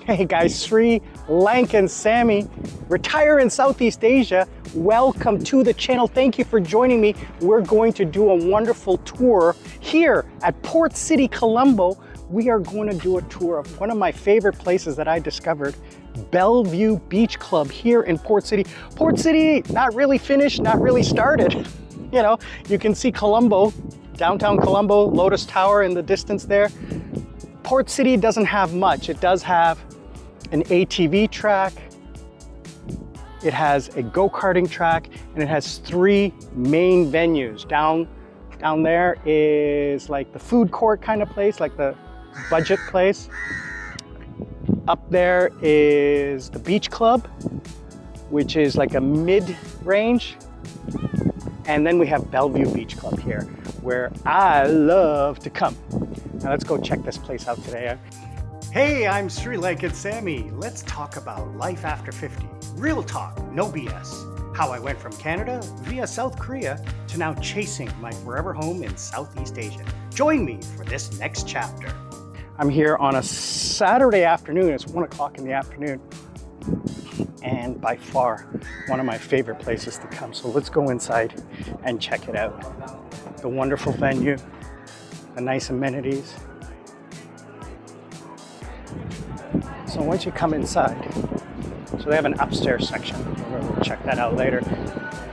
Hey guys, Sri, Lanka and Sammi, retire in Southeast Asia. Welcome to the channel. Thank you for joining me. We're going to do a wonderful tour here at Port City, Colombo. We are going to do a tour of one of my favorite places that I discovered, Bellevue Beach Club here in Port City. Port City, not really finished, not really started. You know, you can see Colombo, downtown Colombo, Lotus Tower in the distance there. Port City doesn't have much. It does have an ATV track, it has a go-karting track, and it has 3 main venues. Down there is like the food court kind of place, like the budget place. Up there is the beach club, which is like a mid-range. And then we have Bellevue Beach Club here, where I love to come. Now let's go check this place out today. Hey, I'm Sri Lanka and Sammi. Let's talk about life after 50. Real talk, no BS. How I went from Canada via South Korea to now chasing my forever home in Southeast Asia. Join me for this next chapter. I'm here on a Saturday afternoon. It's 1 o'clock in the afternoon. And by far, one of my favorite places to come. So let's go inside and check it out. The wonderful venue, the nice amenities. So once you come inside, so they have an upstairs section. We'll check that out later.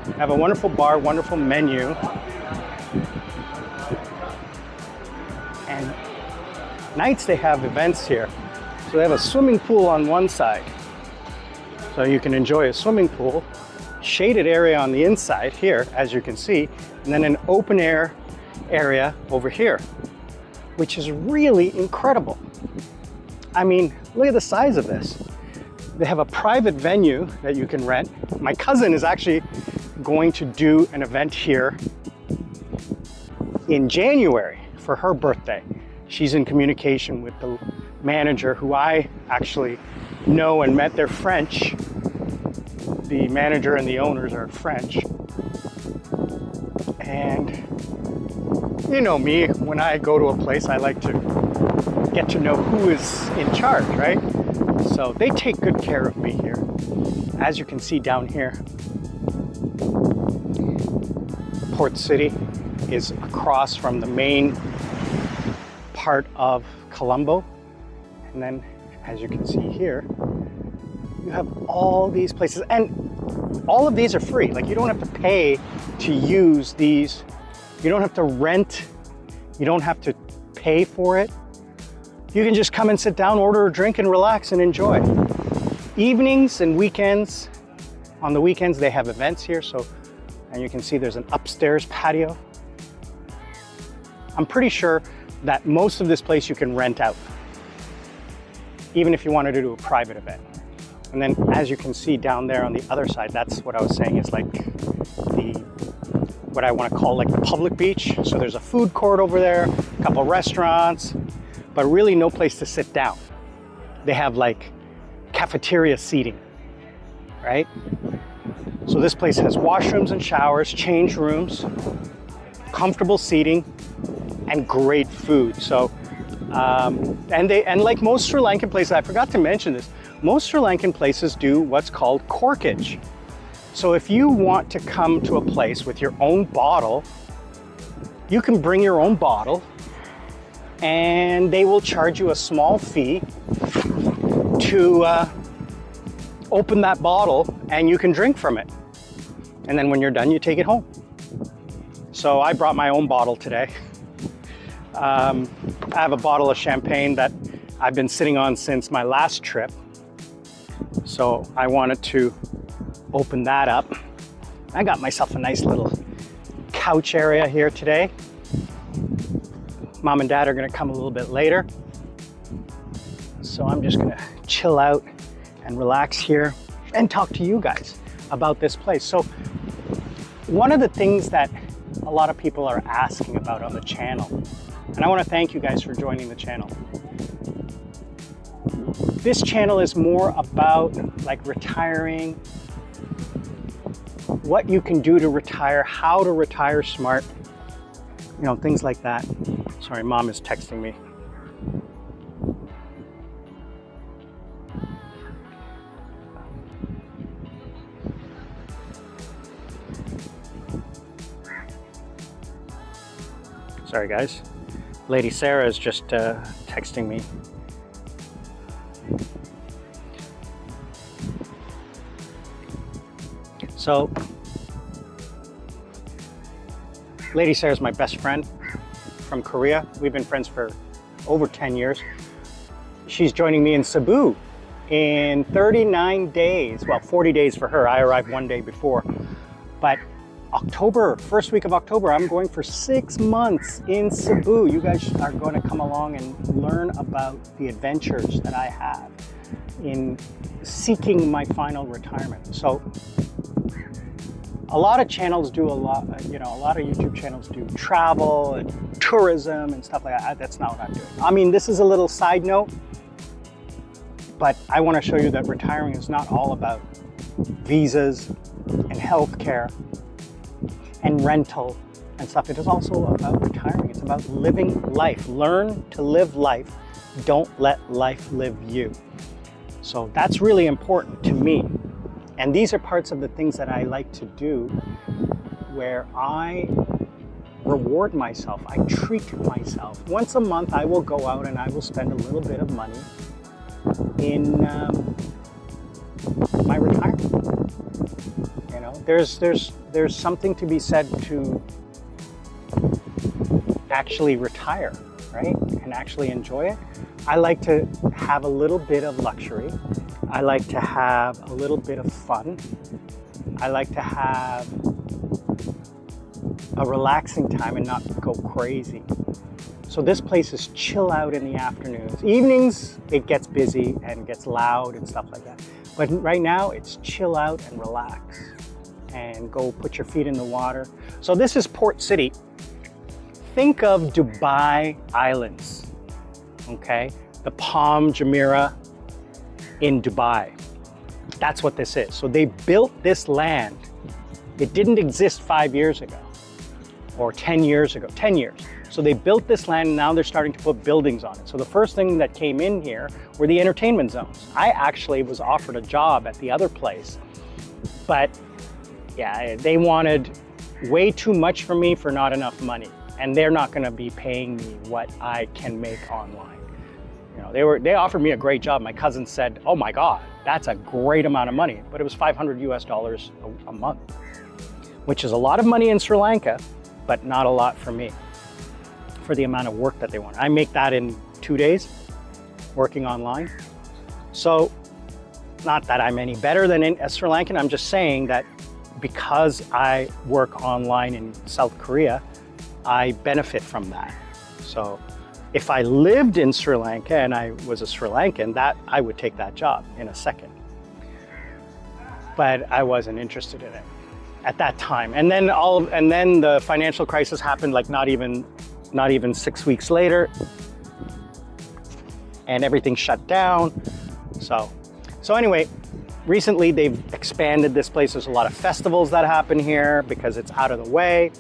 They have a wonderful bar, wonderful menu. And nights they have events here. So they have a swimming pool on one side. So you can enjoy a swimming pool, shaded area on the inside here, as you can see, and then an open air area over here, which is really incredible. I mean, look at the size of this. They have a private venue that you can rent. My cousin is actually going to do an event here in January for her birthday. She's in communication with the manager, who I actually know and met. They're French. The manager and the owners are French. And you know me, when I go to a place, I like to get to know who is in charge, right? So they take good care of me here. As you can see down here, Port City is across from the main part of Colombo. And then, as you can see here, you have all these places, and all of these are free. Like, you don't have to pay to use these. You don't have to rent. You don't have to pay for it. You can just come and sit down, order a drink, and relax and enjoy. Evenings and weekends, on the weekends they have events here, so, and you can see there's an upstairs patio. I'm pretty sure that most of this place you can rent out, even if you wanted to do a private event. And then, as you can see down there on the other side, that's what I was saying is like what I want to call like the public beach. So there's a food court over there, a couple restaurants, but really no place to sit down. They have like cafeteria seating, right? So this place has washrooms and showers, change rooms, comfortable seating, and great food. So, and like most Sri Lankan places, I forgot to mention this, most Sri Lankan places do what's called corkage. So if you want to come to a place with your own bottle, you can bring your own bottle, and they will charge you a small fee to open that bottle, and you can drink from it. And then when you're done, you take it home. So I brought my own bottle today. I have a bottle of champagne that I've been sitting on since my last trip. So I wanted to open that up. I got myself a nice little couch area here today. Mom and Dad are gonna come a little bit later. So I'm just gonna chill out and relax here and talk to you guys about this place. So one of the things that a lot of people are asking about on the channel, and I wanna thank you guys for joining the channel. This channel is more about like retiring, what you can do to retire, how to retire smart, you know, things like that. Sorry, Mom is texting me. Sorry guys. Lady Sarah is just texting me. So, Lady Sarah is my best friend from Korea. We've been friends for over 10 years. She's joining me in Cebu in 39 days. Well, 40 days for her. I arrived one day before. But October, first week of October, I'm going for 6 months in Cebu. You guys are going to come along and learn about the adventures that I have in seeking my final retirement. So, a lot of channels do a lot of YouTube channels do travel and tourism and stuff like that. That's not what I'm doing. I mean, this is a little side note, but I want to show you that retiring is not all about visas and healthcare and rental and stuff. It is also about retiring. It's about living life. Learn to live life. Don't let life live you. So that's really important to me. And these are parts of the things that I like to do where I reward myself. I treat myself. Once a month, I will go out and I will spend a little bit of money in my retirement. You know, there's something to be said to actually retire, right? And actually enjoy it. I like to have a little bit of luxury. I like to have a little bit of fun. I like to have a relaxing time and not go crazy. So this place is chill out in the afternoons. Evenings, it gets busy and gets loud and stuff like that. But right now, it's chill out and relax and go put your feet in the water. So this is Port City. Think of Dubai Islands, okay? The Palm Jumeirah in Dubai. That's what this is. So they built this land. It didn't exist 5 years ago or 10 years ago, 10 years. So they built this land and now they're starting to put buildings on it. So the first thing that came in here were the entertainment zones. I actually was offered a job at the other place, but yeah, they wanted way too much from me for not enough money. And they're not gonna be paying me what I can make online. You know, they offered me a great job. My cousin said, oh my God, that's a great amount of money. But it was $500 US a month, which is a lot of money in Sri Lanka, but not a lot for me, for the amount of work that they want. I make that in 2 days, working online. So, not that I'm any better than a Sri Lankan, I'm just saying that because I work online in South Korea, I benefit from that. So, if I lived in Sri Lanka and I was a Sri Lankan, I would take that job in a second. But I wasn't interested in it at that time. And then the financial crisis happened like not even 6 weeks later, and everything shut down. So anyway, recently they've expanded this place. There's a lot of festivals that happen here because it's out of the way.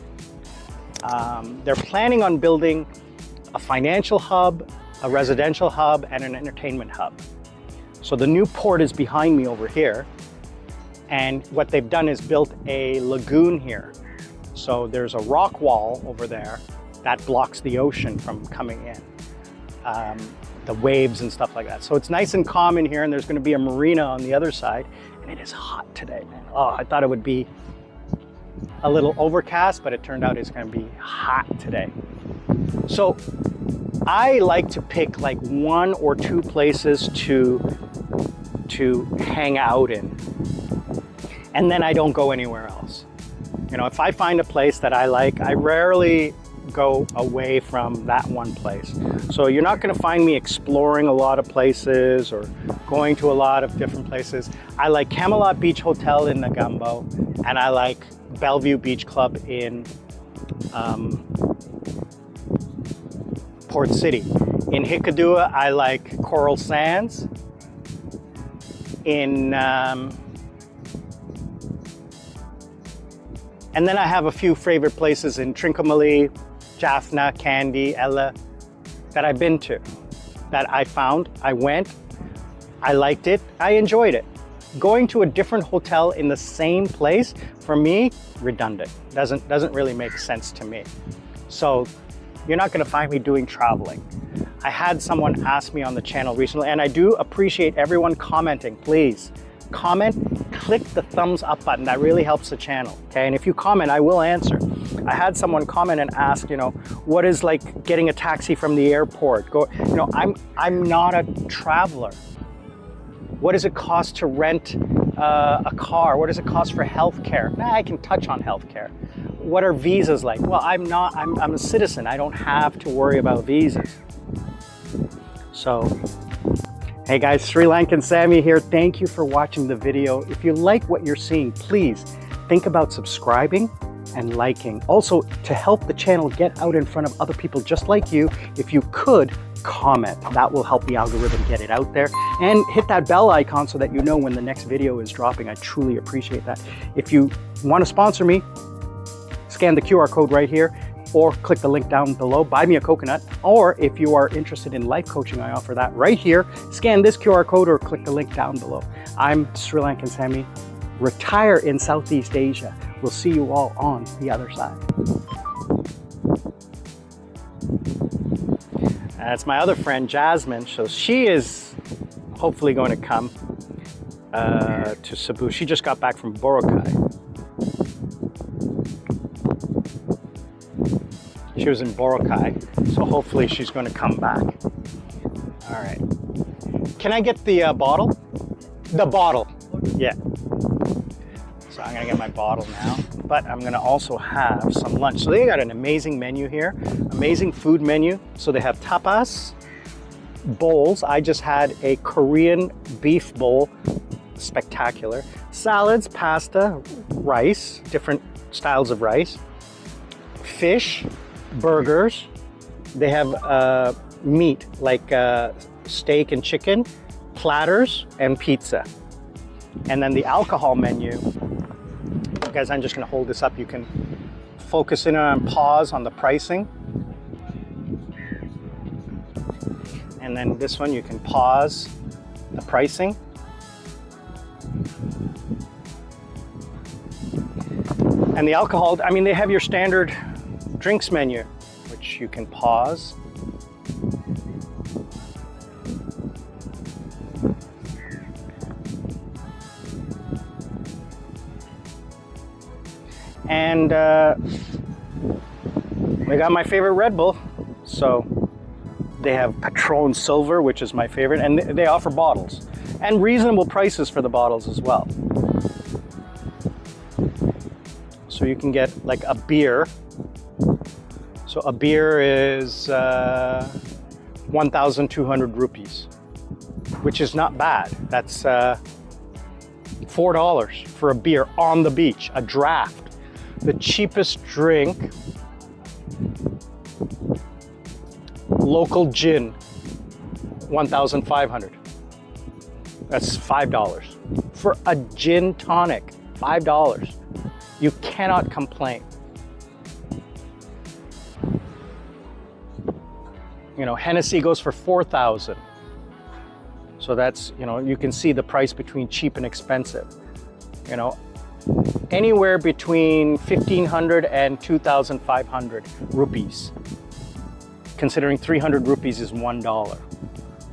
They're planning on building a financial hub, a residential hub, and an entertainment hub. So the new port is behind me over here. And what they've done is built a lagoon here. So there's a rock wall over there that blocks the ocean from coming in, the waves and stuff like that. So it's nice and calm in here, and there's gonna be a marina on the other side. And it is hot today, man. Oh, I thought it would be a little overcast, but it turned out it's gonna be hot today. So I like to pick like 1 or 2 places to hang out in, and then I don't go anywhere else. You know, if I find a place that I like, I rarely go away from that one place. So you're not gonna find me exploring a lot of places or going to a lot of different places. I like Camelot Beach Hotel in Negombo, and I like Bellevue Beach Club in Port City. In Hikkaduwa, I like Coral Sands. And then I have a few favorite places in Trincomalee, Jaffna, Kandy, Ella, that I've been to, that I found, I went, I liked it, I enjoyed it. Going to a different hotel in the same place, for me, redundant. Doesn't really make sense to me. So you're not gonna find me doing traveling. I had someone ask me on the channel recently, and I do appreciate everyone commenting. Please comment, click the thumbs up button. That really helps the channel, okay? And if you comment, I will answer. I had someone comment and ask, you know, what is like getting a taxi from the airport? You know, I'm not a traveler. What does it cost to rent a car? What does it cost for healthcare? Nah, I can touch on healthcare. What are visas like? Well, I'm a citizen. I don't have to worry about visas. So, hey guys, Sri Lankan Sammi here. Thank you for watching the video. If you like what you're seeing, please think about subscribing and liking. Also, to help the channel get out in front of other people just like you, if you could, comment. That will help the algorithm get it out there. And hit that bell icon so that you know when the next video is dropping. I truly appreciate that. If you want to sponsor me, scan the QR code right here, or click the link down below, buy me a coconut. Or if you are interested in life coaching, I offer that right here. Scan this QR code or click the link down below. I'm Sri Lankan Sammi, retire in Southeast Asia. We'll see you all on the other side. That's my other friend, Jasmine. So she is hopefully going to come to Cebu. She just got back from Boracay. She was in Boracay, so hopefully she's going to come back. All right. Can I get the bottle? The bottle. Yeah. So I'm going to get my bottle now, but I'm going to also have some lunch. So they got an amazing menu here, amazing food menu. So they have tapas, bowls. I just had a Korean beef bowl, spectacular. Salads, pasta, rice, different styles of rice, fish, burgers. They have meat like steak and chicken, platters, and pizza. And then the alcohol menu, guys, I'm just going to hold this up. You can focus in on pause on the pricing. And then this one, you can pause the pricing. And the alcohol, I mean, they have your standard drinks menu, which you can pause. And we got my favorite Red Bull. So they have Patron Silver, which is my favorite, and they offer bottles and reasonable prices for the bottles as well. So you can get like a beer. So a beer is 1,200 rupees, which is not bad. That's $4 for a beer on the beach, a draft. The cheapest drink, local gin, 1,500. That's $5 for a gin tonic, $5. You cannot complain. You know, Hennessy goes for 4,000. So that's, you know, you can see the price between cheap and expensive. You know, anywhere between 1,500 and 2,500 rupees. Considering 300 rupees is $1.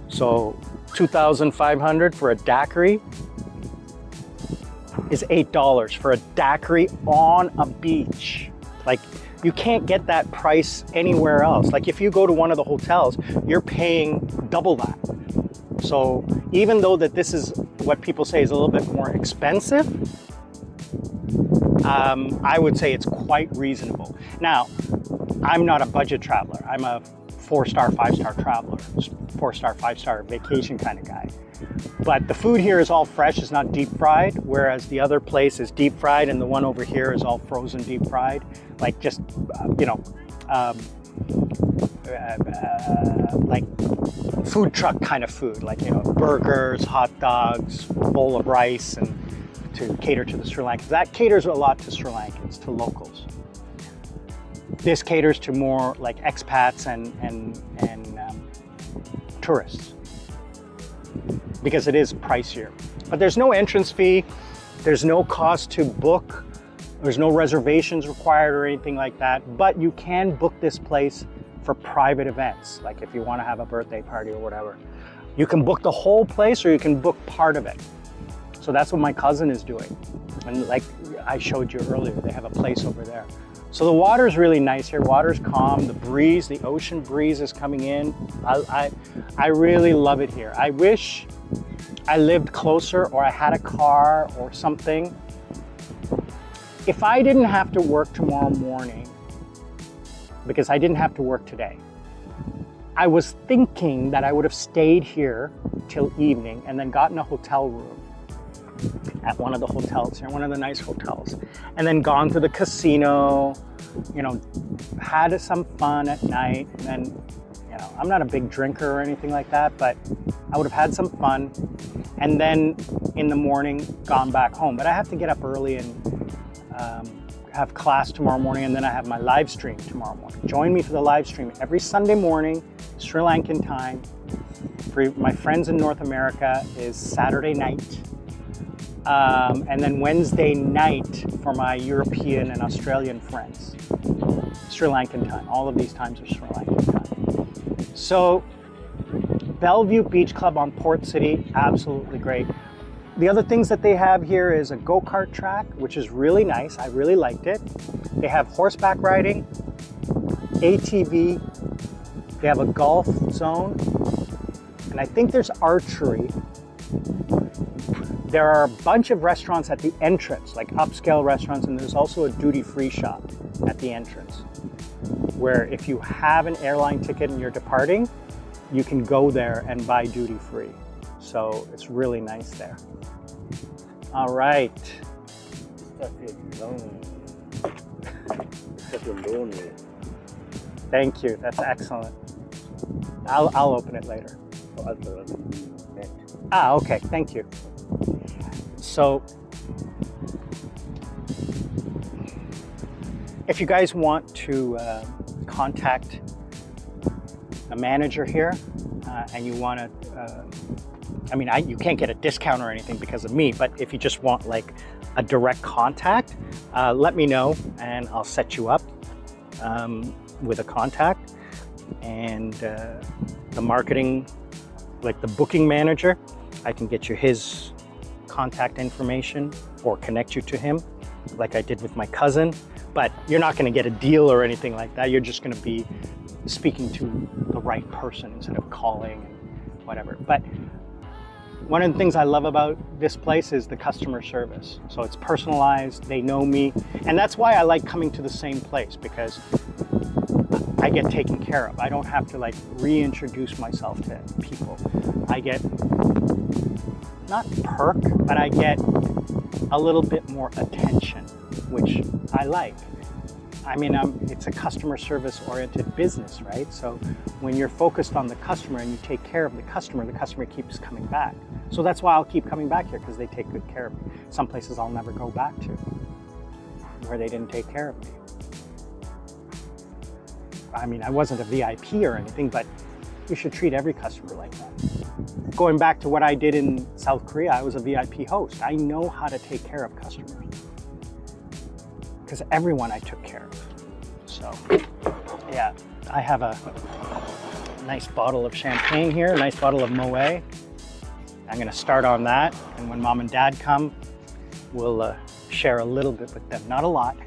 So 2,500 for a daiquiri is $8 for a daiquiri on a beach. Like, you can't get that price anywhere else. Like, if you go to one of the hotels, you're paying double that. So even though that this is what people say is a little bit more expensive, I would say it's quite reasonable. Now, I'm not a budget traveler. I'm a 4-star, 5-star traveler, 4-star, 5-star vacation kind of guy. But the food here is all fresh, it's not deep fried, whereas the other place is deep fried and the one over here is all frozen deep fried. Like just, you know, like food truck kind of food, like, you know, burgers, hot dogs, bowl of rice, and to cater to the Sri Lankans. That caters a lot to Sri Lankans, to locals. This caters to more like expats and tourists, because it is pricier. But there's no entrance fee, there's no cost to book, there's no reservations required or anything like that, but you can book this place for private events, like if you want to have a birthday party or whatever. You can book the whole place or you can book part of it. So that's what my cousin is doing. And like I showed you earlier, they have a place over there. So the water is really nice here. Water's calm, the breeze, the ocean breeze is coming in. I really love it here. I wish I lived closer or I had a car or something. If I didn't have to work tomorrow morning, because I didn't have to work today, I was thinking that I would have stayed here till evening and then gotten a hotel room at one of the hotels here, one of the nice hotels, and then gone to the casino, you know, had some fun at night. And then, you know, I'm not a big drinker or anything like that, but I would have had some fun, and then in the morning gone back home. But I have to get up early and have class tomorrow morning, and then I have my live stream tomorrow morning. Join me for the live stream every Sunday morning, Sri Lankan time. For my friends in North America is Saturday night. And then Wednesday night for my European and Australian friends, Sri Lankan time. All of these times are Sri Lankan time. So Bellevue Beach Club on Port City, absolutely great. The other things that they have here is a go-kart track, which is really nice. I really liked it. They have horseback riding, ATV, they have a golf zone, and I think there's archery. There are a bunch of restaurants at the entrance, like upscale restaurants, and there's also a duty-free shop at the entrance, where if you have an airline ticket and you're departing, you can go there and buy duty-free. So it's really nice there. All right. Thank you, that's excellent. I'll open it later. Ah, okay, thank you. So, if you guys want to contact a manager here and you want to, I mean, you can't get a discount or anything because of me, but if you just want like a direct contact, let me know and I'll set you up with a contact. And the marketing, like the booking manager, I can get you his contact information or connect you to him like I did with my cousin. But you're not going to get a deal or anything like that. You're just going to be speaking to the right person instead of calling and whatever. But one of the things I love about this place is the customer service. So it's personalized, they know me, and that's why I like coming to the same place, because I get taken care of. I don't have to like reintroduce myself to people. I get, not perk, but I get a little bit more attention, which I like. I mean, it's a customer service oriented business, right? So when you're focused on the customer and you take care of the customer keeps coming back. So that's why I'll keep coming back here, because they take good care of me. Some places I'll never go back to where they didn't take care of me. I mean, I wasn't a VIP or anything, but you should treat every customer like that. Going back to what I did in South Korea, I was a VIP host. I know how to take care of customers because everyone I took care of. So yeah, I have a nice bottle of champagne here, a nice bottle of Moet. I'm gonna start on that, and when mom and dad come, we'll share a little bit with them, not a lot.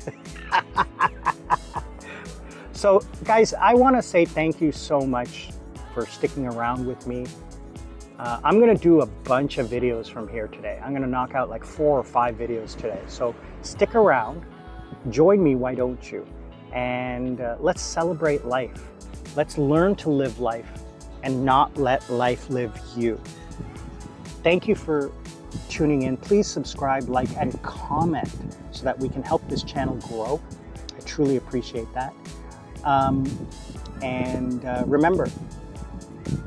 So guys, I wanna say thank you so much for sticking around with me. I'm gonna do a bunch of videos from here today. I'm gonna knock out like 4 or 5 videos today. So stick around, join me, why don't you? And let's celebrate life. Let's learn to live life and not let life live you. Thank you for tuning in. Please subscribe, like, and comment so that we can help this channel grow. I truly appreciate that. Remember,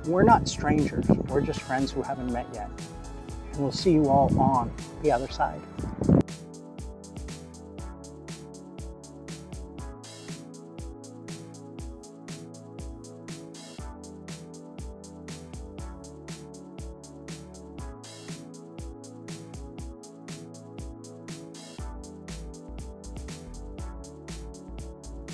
we're not strangers. We're just friends who haven't met yet. And we'll see you all on the other side.